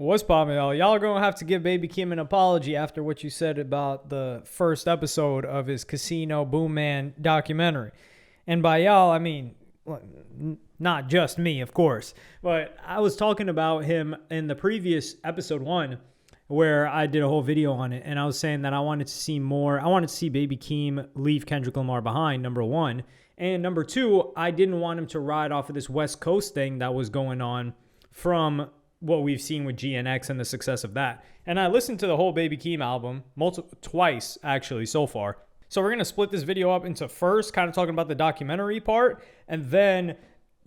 What's poppin', y'all? Y'all are gonna have to give Baby Keem an apology after what you said about the first episode of his Casino Boom Man documentary. And by y'all, I mean, not just me, of course. But I was talking about him in the previous episode 1, where I did a whole video on it. And I was saying that I wanted to see more. I wanted to see Baby Keem leave Kendrick Lamar behind, number 1. And number 2, I didn't want him to ride off of this West Coast thing that was going on from what we've seen with GNX and the success of that. And I listened to the whole Baby Keem album twice, actually, so far. So we're going to split this video up into first, kind of talking about the documentary part, and then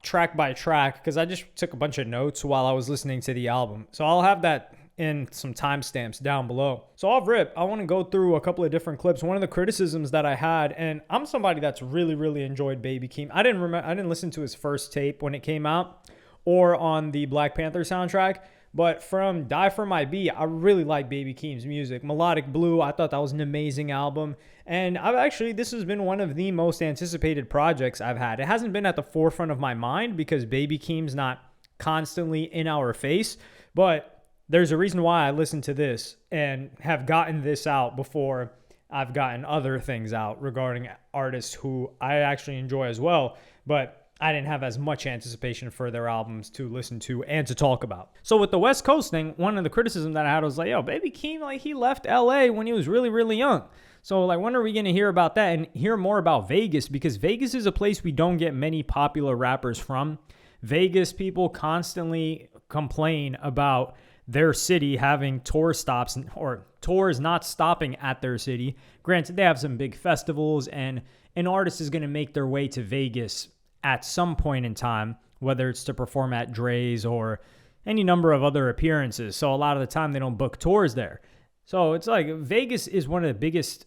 track by track, because I just took a bunch of notes while I was listening to the album. So I'll have that in some timestamps down below. So off rip, I want to go through a couple of different clips. One of the criticisms that I had, and I'm somebody that's really enjoyed Baby Keem. I didn't listen to his first tape when it came out, or on the Black Panther soundtrack. But from Die For My Beat, I really like Baby Keem's music. Melodic Blue, I thought that was an amazing album. And this has been one of the most anticipated projects I've had. It hasn't been at the forefront of my mind because Baby Keem's not constantly in our face. But there's a reason why I listened to this and have gotten this out before I've gotten other things out regarding artists who I actually enjoy as well. But I didn't have as much anticipation for their albums to listen to and to talk about. So with the West Coast thing, one of the criticism that I had was like, yo, Baby Keem, like, he left LA when he was really young. So like, when are we going to hear about that and hear more about Vegas? Because Vegas is a place we don't get many popular rappers from. Vegas people constantly complain about their city having tour stops or tours not stopping at their city. Granted, they have some big festivals, and an artist is going to make their way to Vegas at some point in time, whether it's to perform at Dre's or any number of other appearances. So a lot of the time they don't book tours there. So it's like Vegas is one of the biggest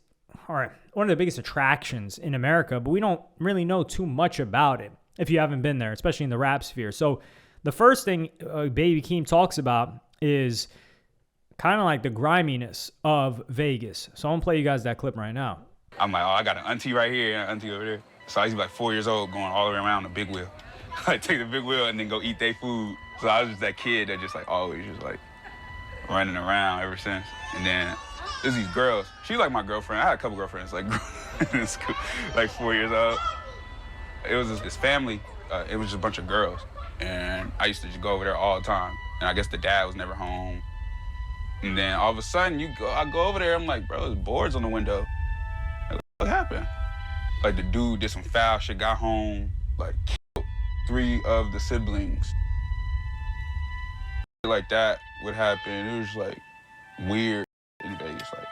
attractions in America, but we don't really know too much about it if you haven't been there, especially in the rap sphere. So the first thing Baby Keem talks about is kind of like the griminess of Vegas. So I'm gonna play you guys that clip right now. I'm like, oh, I got an auntie right here and an auntie over there. So I used to be like 4 years old going all the way around the big wheel. Like take the big wheel and then go eat their food. So I was just that kid that just like always just like running around ever since. And then there's these girls. She was like my girlfriend. I had a couple girlfriends like in school, like 4 years old. It was this family. It was just a bunch of girls. And I used to just go over there all the time. And I guess the dad was never home. And then all of a sudden I go over there. I'm like, bro, there's boards on the window. Like, what happened? Like the dude did some foul shit, got home, like killed 3 of the siblings. Like that would happen. It was like weird in Vegas. Like.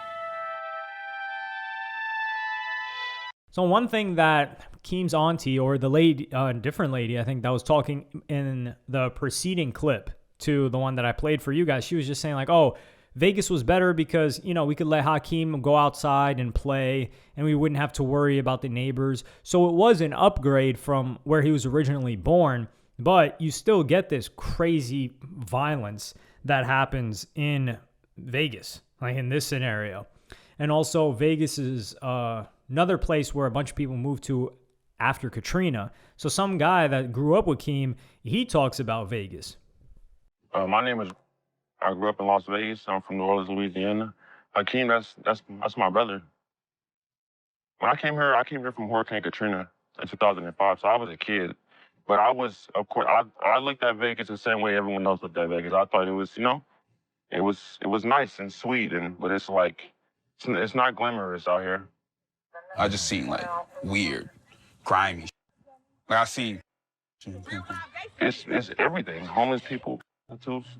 So one thing that Keem's auntie, or the lady, different lady, I think that was talking in the preceding clip to the one that I played for you guys, she was just saying like, oh, Vegas was better because, you know, we could let Hakeem go outside and play and we wouldn't have to worry about the neighbors. So it was an upgrade from where he was originally born, but you still get this crazy violence that happens in Vegas, like in this scenario. And also Vegas is another place where a bunch of people moved to after Katrina. So some guy that grew up with Keem, he talks about Vegas. I grew up in Las Vegas. I'm from New Orleans, Louisiana. Keem, that's my brother. When I came here from Hurricane Katrina in 2005, so I was a kid. But of course, I looked at Vegas the same way everyone else looked at Vegas. I thought it was, you know, it was nice and sweet, but it's like, it's not glamorous out here. I just seen like weird, grimy. Like I seen. It's everything. Homeless people.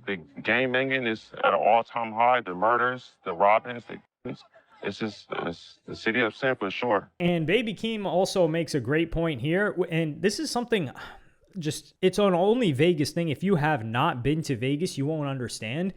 The gang banging is at an all-time high. The murders, the robbings, it's the city of sin for sure. And Baby Keem also makes a great point here. And this is something it's an only Vegas thing. If you have not been to Vegas, you won't understand.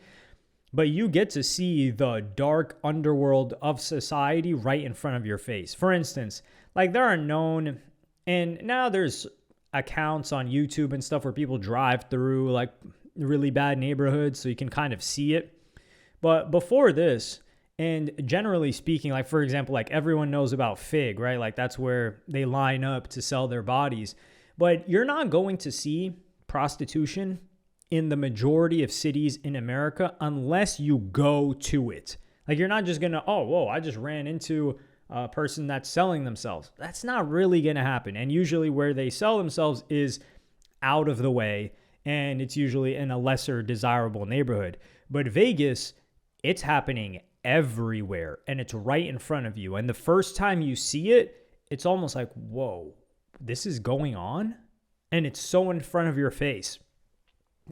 But you get to see the dark underworld of society right in front of your face. For instance, like there are known, and now there's accounts on YouTube and stuff where people drive through like really bad neighborhoods so you can kind of see it. But before this, and generally speaking, like for example, like everyone knows about Fig, right? Like that's where they line up to sell their bodies. But you're not going to see prostitution in the majority of cities in America unless you go to it. Like, you're not just going to, oh, whoa, I just ran into a person that's selling themselves. That's not really going to happen. And usually where they sell themselves is out of the way, and it's usually in a lesser desirable neighborhood. But Vegas, it's happening everywhere, and it's right in front of you. And the first time you see it, it's almost like, whoa, this is going on? And it's so in front of your face.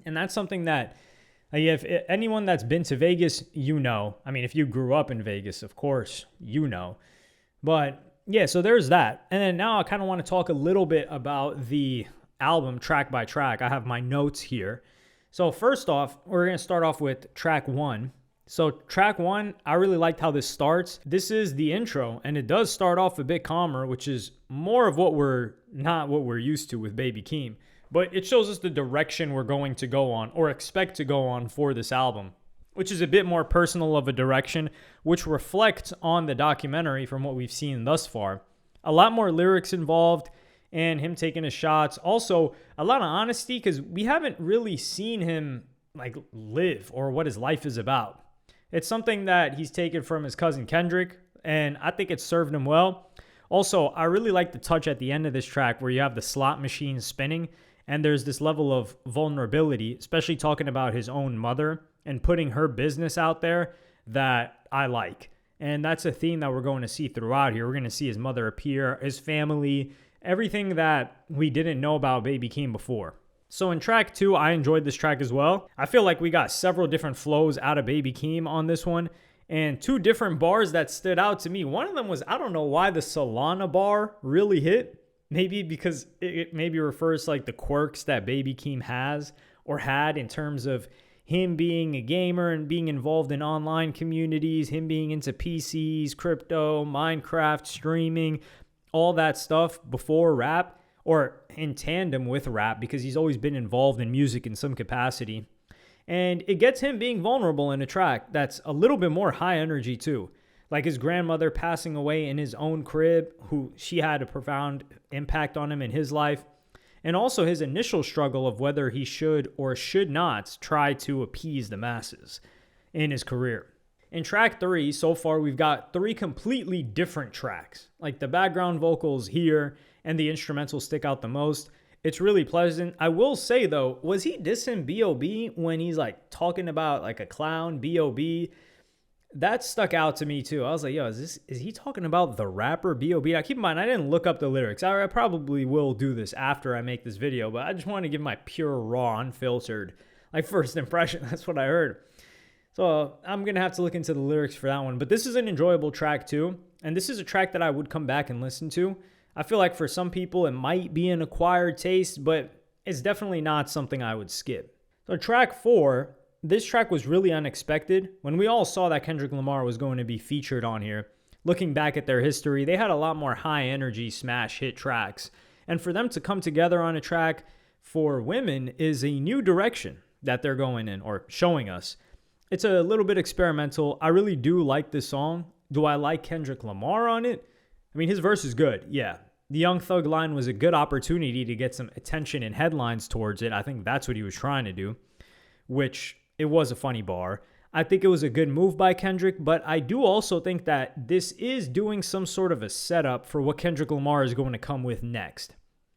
And that's something that, if anyone that's been to Vegas, you know. I mean, if you grew up in Vegas, of course, you know. But yeah, so there's that. And then now I kind of want to talk a little bit about the album track by track. I have my notes here. So first off, we're going to start off with track 1. So track 1, I really liked how this starts. This is the intro, and it does start off a bit calmer, which is more of what we're used to with Baby Keem. But it shows us the direction we're going to go on, or expect to go on, for this album, which is a bit more personal of a direction, which reflects on the documentary from what we've seen thus far. A lot more lyrics involved, and him taking his shots. Also, a lot of honesty, because we haven't really seen him like live or what his life is about. It's something that he's taken from his cousin Kendrick, and I think it served him well. Also, I really like the touch at the end of this track where you have the slot machine spinning, and there's this level of vulnerability, especially talking about his own mother and putting her business out there, that I like. And that's a theme that we're going to see throughout here. We're going to see his mother appear, his family, everything that we didn't know about Baby Keem before. So in track 2, I enjoyed this track as well. I feel like we got several different flows out of Baby Keem on this one, and 2 different bars that stood out to me. One of them was, I don't know why the Solana bar really hit. Maybe because it maybe refers to like the quirks that Baby Keem has or had in terms of him being a gamer and being involved in online communities, him being into PCs, crypto, Minecraft, streaming, all that stuff before rap, or in tandem with rap, because he's always been involved in music in some capacity. And it gets him being vulnerable in a track that's a little bit more high energy too. Like his grandmother passing away in his own crib, who she had a profound impact on him in his life. And also his initial struggle of whether he should or should not try to appease the masses in his career. In track 3, so far we've got 3 completely different tracks. Like the background vocals here and the instrumentals stick out the most. It's really pleasant. I will say though, was he dissing B.O.B. when he's like talking about like a clown, B.O.B.? That stuck out to me too. I was like, yo, is he talking about the rapper B.O.B.? Now keep in mind, I didn't look up the lyrics. I probably will do this after I make this video, but I just want to give my pure, raw, unfiltered, like first impression. That's what I heard. So I'm going to have to look into the lyrics for that one. But this is an enjoyable track too. And this is a track that I would come back and listen to. I feel like for some people it might be an acquired taste, but it's definitely not something I would skip. So track 4, this track was really unexpected. When we all saw that Kendrick Lamar was going to be featured on here, looking back at their history, they had a lot more high energy smash hit tracks. And for them to come together on a track for women is a new direction that they're going in, or showing us. It's a little bit experimental. I really do like this song. Do I like Kendrick Lamar on it? I mean, his verse is good, yeah. The Young Thug line was a good opportunity to get some attention and headlines towards it. I think that's what he was trying to do, which it was a funny bar. I think it was a good move by Kendrick, but I do also think that this is doing some sort of a setup for what Kendrick Lamar is going to come with next.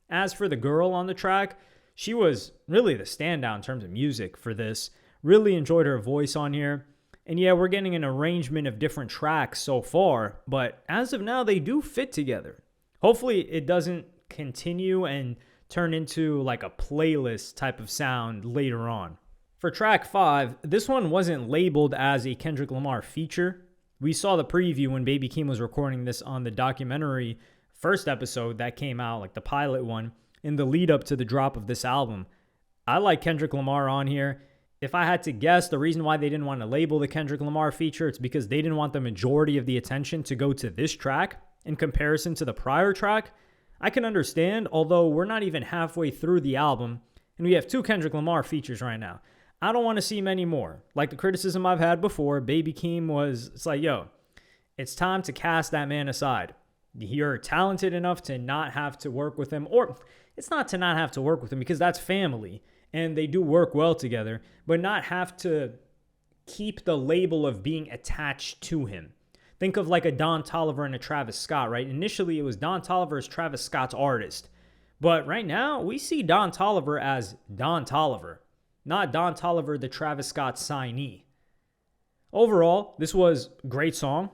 As for the girl on the track, she was really the standout in terms of music for this. Really enjoyed her voice on here. And yeah, we're getting an arrangement of different tracks so far, but as of now, they do fit together. Hopefully it doesn't continue and turn into like a playlist type of sound later on. For track 5, this one wasn't labeled as a Kendrick Lamar feature. We saw the preview when Baby Keem was recording this on the documentary first episode that came out, like the pilot one, in the lead up to the drop of this album. I like Kendrick Lamar on here. If I had to guess, the reason why they didn't want to label the Kendrick Lamar feature, it's because they didn't want the majority of the attention to go to this track in comparison to the prior track. I can understand, although we're not even halfway through the album, and we have 2 Kendrick Lamar features right now. I don't want to see many more. Like the criticism I've had before, Baby Keem was, it's like, yo, it's time to cast that man aside. You're talented enough to not have to work with him, or it's not to not have to work with him because that's family. and they do work well together, but not have to keep the label of being attached to him. Think of like a Don Toliver and a Travis Scott, right? Initially, it was Don Toliver as Travis Scott's artist. But right now, we see Don Toliver as Don Toliver, not Don Toliver, the Travis Scott signee. Overall, this was a great song.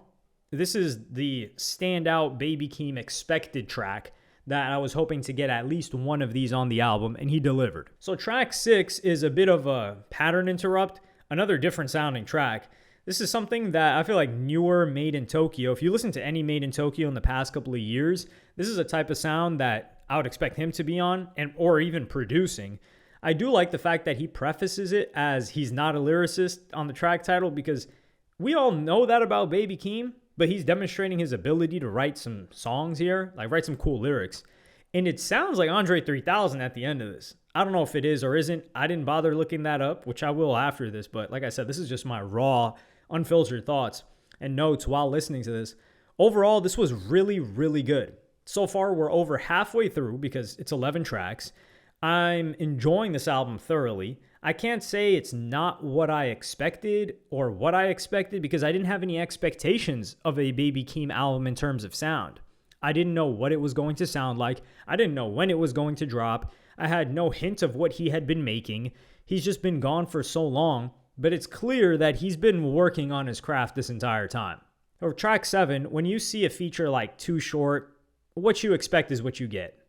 This is the standout Baby Keem expected track that I was hoping to get at least one of these on the album, and he delivered. So track 6 is a bit of a pattern interrupt, another different sounding track. This is something that I feel like newer Made in Tokyo. If you listen to any Made in Tokyo in the past couple of years, this is a type of sound that I would expect him to be on or even producing. I do like the fact that he prefaces it as he's not a lyricist on the track title, because we all know that about Baby Keem, but he's demonstrating his ability to write some songs here, like write some cool lyrics. And it sounds like Andre 3000 at the end of this. I don't know if it is or isn't. I didn't bother looking that up, which I will after this. But like I said, this is just my raw, unfiltered thoughts and notes while listening to this. Overall, this was really, really good. So far, we're over halfway through because it's 11 tracks. I'm enjoying this album thoroughly. I can't say it's not what I expected because I didn't have any expectations of a Baby Keem album in terms of sound. I didn't know what it was going to sound like. I didn't know when it was going to drop. I had no hint of what he had been making. He's just been gone for so long, but it's clear that he's been working on his craft this entire time. For track 7, when you see a feature like Too Short, what you expect is what you get.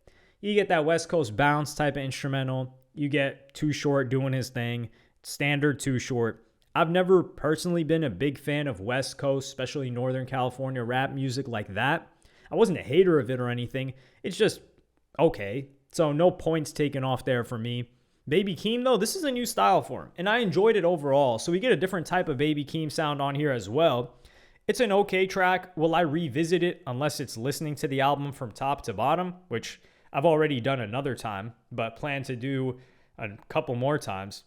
You get that West Coast bounce type of instrumental. You get Too Short doing his thing. Standard Too Short. I've never personally been a big fan of West Coast, especially Northern California rap music like that. I wasn't a hater of it or anything. It's just okay. So no points taken off there for me. Baby Keem, though, this is a new style for him, and I enjoyed it overall. So we get a different type of Baby Keem sound on here as well. It's an okay track. Will I revisit it unless it's listening to the album from top to bottom, which I've already done another time, but plan to do a couple more times?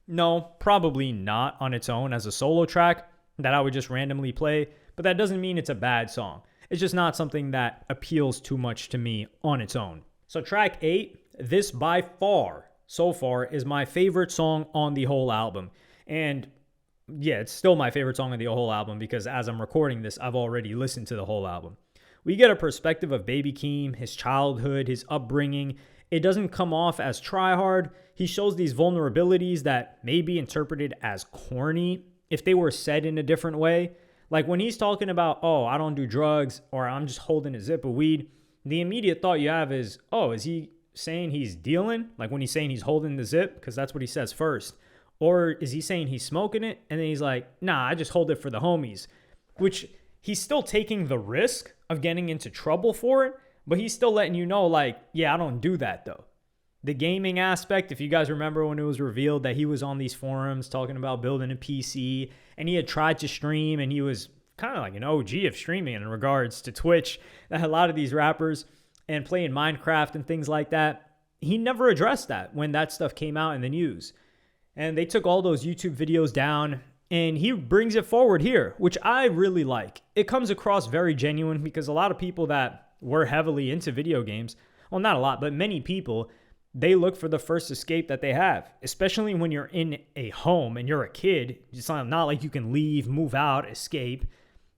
No, probably not on its own as a solo track that I would just randomly play, but that doesn't mean it's a bad song. It's just not something that appeals too much to me on its own. So track 8, this by far, so far, is my favorite song on the whole album. And yeah, it's still my favorite song on the whole album because as I'm recording this, I've already listened to the whole album. We get a perspective of Baby Keem, his childhood, his upbringing. It doesn't come off as try-hard. He shows these vulnerabilities that may be interpreted as corny if they were said in a different way. Like when he's talking about, oh, I don't do drugs, or I'm just holding a zip of weed, the immediate thought you have is, oh, is he saying he's dealing? Like when he's saying he's holding the zip, because that's what he says first. Or is he saying he's smoking it? And then he's like, nah, I just hold it for the homies. Which he's still taking the risk of getting into trouble for it, but he's still letting you know, like, yeah, I don't do that though. The gaming aspect, if you guys remember when it was revealed that he was on these forums talking about building a PC and he had tried to stream and he was kind of like an OG of streaming in regards to Twitch, that a lot of these rappers and playing Minecraft and things like that, he never addressed that when that stuff came out in the news. And they took all those YouTube videos down and he brings it forward here, which I really like. It comes across very genuine because a lot of people that were heavily into video games, well, not a lot, but many people, they look for the first escape that they have, especially when you're in a home and you're a kid. It's not like you can leave, move out, escape.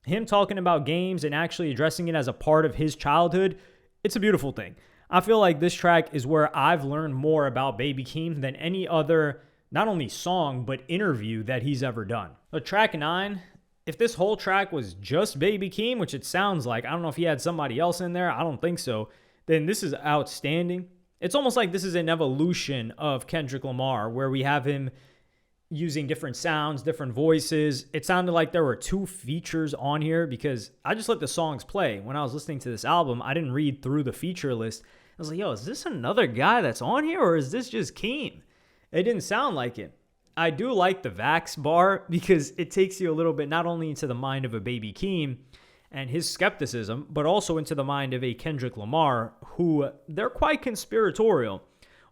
Him talking about games and actually addressing it as a part of his childhood, it's a beautiful thing. I feel like this track is where I've learned more about Baby Keem than any other, not only song, but interview that he's ever done. So track 9, if this whole track was just Baby Keem, which it sounds like, I don't know if he had somebody else in there, I don't think so, then this is outstanding. It's almost like this is an evolution of Kendrick Lamar, where we have him using different sounds, different voices. It sounded like there were 2 features on here because I just let the songs play. When I was listening to this album, I didn't read through the feature list. I was like, yo, is this another guy that's on here or is this just Keem? It didn't sound like it. I do like the Vax bar because it takes you a little bit not only into the mind of a Baby Keem and his skepticism, but also into the mind of a Kendrick Lamar, who they're quite conspiratorial.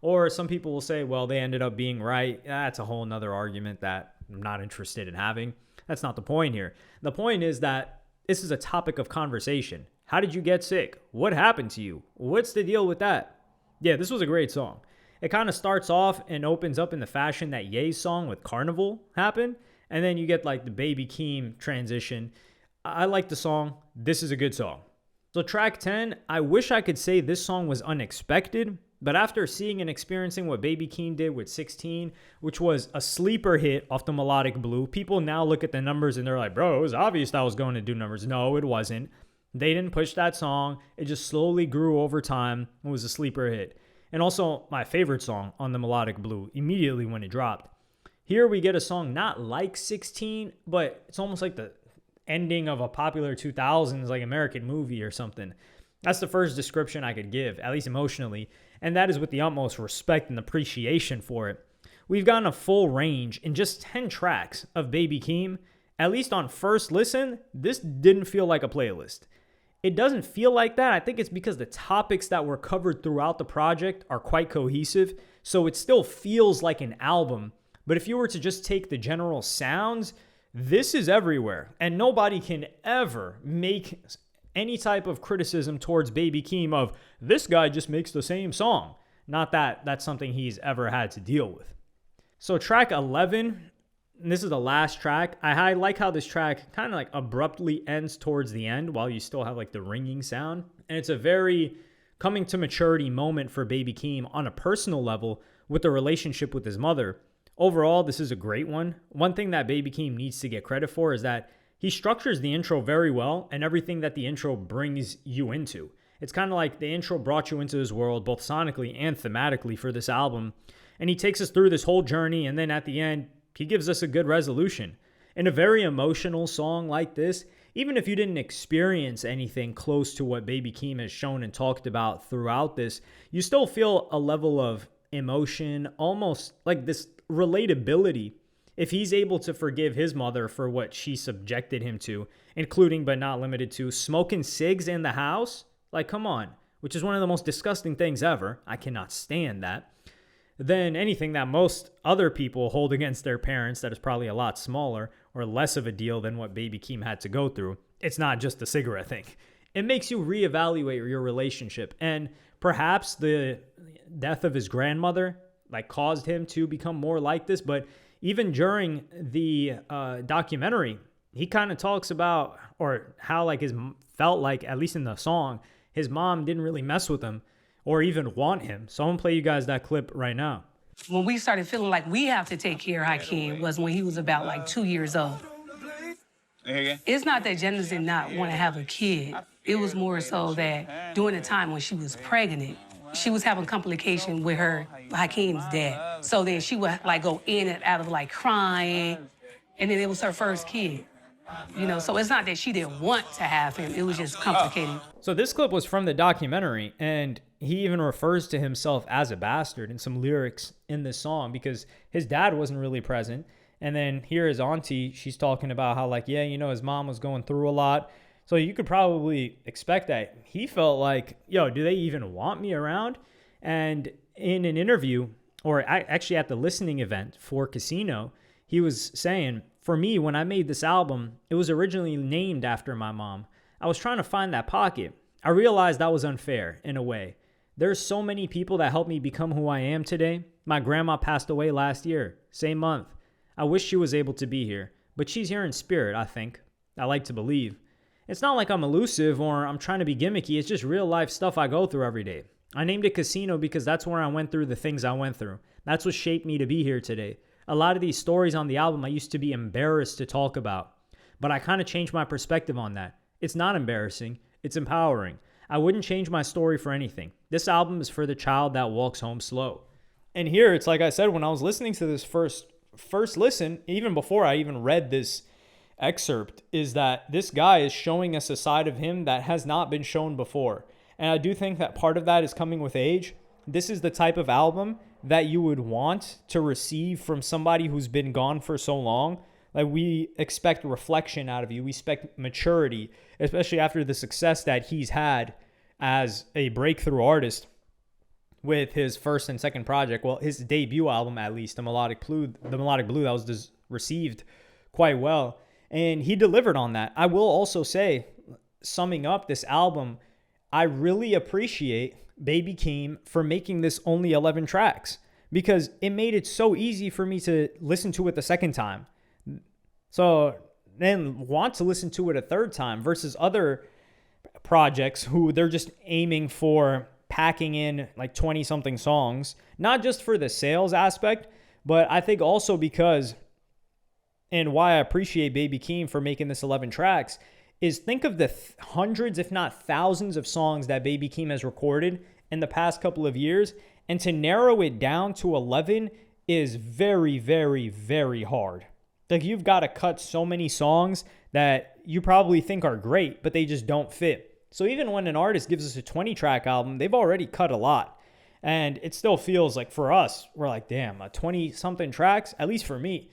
Or some people will say, well, they ended up being right. That's a whole nother argument that I'm not interested in having. That's not the point here. The point is that this is a topic of conversation. How did you get sick? What happened to you? What's the deal with that? Yeah, this was a great song. It kind of starts off and opens up in the fashion that Ye's song with Carnival happened. And then you get like the Baby Keem transition. I like the song. This is a good song. So track 10, I wish I could say this song was unexpected, but after seeing and experiencing what Baby Keem did with 16, which was a sleeper hit off the Melodic Blue, people now look at the numbers and they're like, bro, it was obvious that was going to do numbers. No, it wasn't. They didn't push that song. It just slowly grew over time. It was a sleeper hit. And also my favorite song on the Melodic Blue immediately when it dropped. Here we get a song not like 16, but it's almost like the ending of a popular 2000s like American movie or something. That's the first description I could give, at least emotionally, and that is with the utmost respect and appreciation for it. We've gotten a full range in just 10 tracks of Baby Keem. At least on first listen, this didn't feel like a playlist. It doesn't feel like that. I think it's because the topics that were covered throughout the project are quite cohesive, so it still feels like an album. But if you were to just take the general sounds, this is everywhere, and nobody can ever make any type of criticism towards Baby Keem of, this guy just makes the same song. Not that that's something he's ever had to deal with. So track 11, and this is the last track. I like how this track kind of like abruptly ends towards the end while you still have like the ringing sound. And it's a very coming to maturity moment for Baby Keem on a personal level with the relationship with his mother. Overall, this is a great one. One thing that Baby Keem needs to get credit for is that he structures the intro very well and everything that the intro brings you into. It's kind of like the intro brought you into his world, both sonically and thematically for this album. And he takes us through this whole journey, and then at the end, he gives us a good resolution. In a very emotional song like this, even if you didn't experience anything close to what Baby Keem has shown and talked about throughout this, you still feel a level of emotion, almost like this relatability. If he's able to forgive his mother for what she subjected him to, including but not limited to smoking cigs in the house, like come on, which is one of the most disgusting things ever. I cannot stand that. Then anything that most other people hold against their parents that is probably a lot smaller or less of a deal than what Baby Keem had to go through. It's not just the cigarette thing. It makes you reevaluate your relationship, and perhaps the death of his grandmother like caused him to become more like this. But even during the documentary, he kind of talks about, or how like felt like, at least in the song, his mom didn't really mess with him or even want him. So I'm gonna play you guys that clip right now. When we started feeling like we have to take care of Hakeem was when he was about like 2 years old. It's not that Janice did not want to have a kid. It was more so that during the time when she was pregnant, she was having complication with her Hakeem's dad. So then she would like go in and out of like crying, and then it was her first kid. You know, so it's not that she didn't want to have him. It was just complicated. So this clip was from the documentary, and he even refers to himself as a bastard in some lyrics in this song because his dad wasn't really present. And then here his auntie, she's talking about how like, yeah, you know, his mom was going through a lot. So you could probably expect that he felt like, yo, do they even want me around? And in an interview, or actually at the listening event for Casino, he was saying, for me, when I made this album, it was originally named after my mom. I was trying to find that pocket. I realized that was unfair in a way. There's so many people that helped me become who I am today. My grandma passed away last year, same month. I wish she was able to be here, but she's here in spirit, I think. I like to believe. It's not like I'm elusive or I'm trying to be gimmicky. It's just real life stuff I go through every day. I named it Casino because that's where I went through the things I went through. That's what shaped me to be here today. A lot of these stories on the album I used to be embarrassed to talk about, but I kind of changed my perspective on that. It's not embarrassing. It's empowering. I wouldn't change my story for anything. This album is for the child that walks home slow. And here, it's like I said, when I was listening to this first listen, even before I even read this excerpt, is that this guy is showing us a side of him that has not been shown before. And I do think that part of that is coming with age. This is the type of album that you would want to receive from somebody who's been gone for so long. Like, we expect reflection out of you. We expect maturity, especially after the success that he's had as a breakthrough artist with his first and second project. Well, his debut album, at least, the Melodic Blue, that was received quite well. And he delivered on that. I will also say, summing up this album, I really appreciate Baby Keem for making this only 11 tracks because it made it so easy for me to listen to it the second time. So then want to listen to it a third time versus other projects who they're just aiming for packing in like 20 something songs, not just for the sales aspect, but I think also because, and why I appreciate Baby Keem for making this 11 tracks is think of the hundreds, if not thousands of songs that Baby Keem has recorded in the past couple of years. And to narrow it down to 11 is very, very, very hard. Like you've got to cut so many songs that you probably think are great, but they just don't fit. So even when an artist gives us a 20 track album, they've already cut a lot. And it still feels like for us, we're like, damn, a 20 something tracks, at least for me.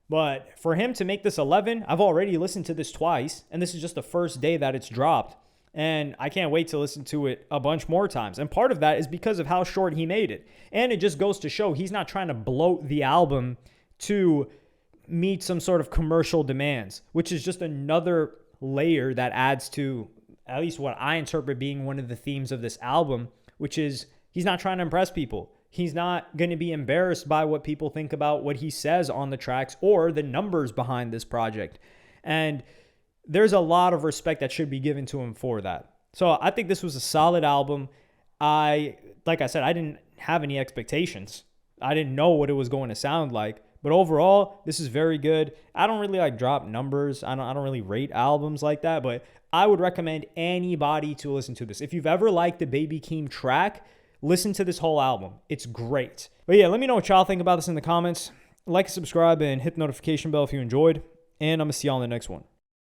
But for him to make this 11, I've already listened to this twice, and this is just the first day that it's dropped. And I can't wait to listen to it a bunch more times. And part of that is because of how short he made it. And it just goes to show he's not trying to bloat the album to meet some sort of commercial demands, which is just another layer that adds to at least what I interpret being one of the themes of this album, which is he's not trying to impress people. He's not going to be embarrassed by what people think about what he says on the tracks or the numbers behind this project. And there's a lot of respect that should be given to him for that. So I think this was a solid album. Like I said, I didn't have any expectations. I didn't know what it was going to sound like. But overall, this is very good. I don't really like drop numbers. I don't really rate albums like that. But I would recommend anybody to listen to this. If you've ever liked the Baby Keem track, listen to this whole album. It's great. But yeah, let me know what y'all think about this in the comments. Like and subscribe and hit the notification bell if you enjoyed. And I'm going to see y'all in the next one.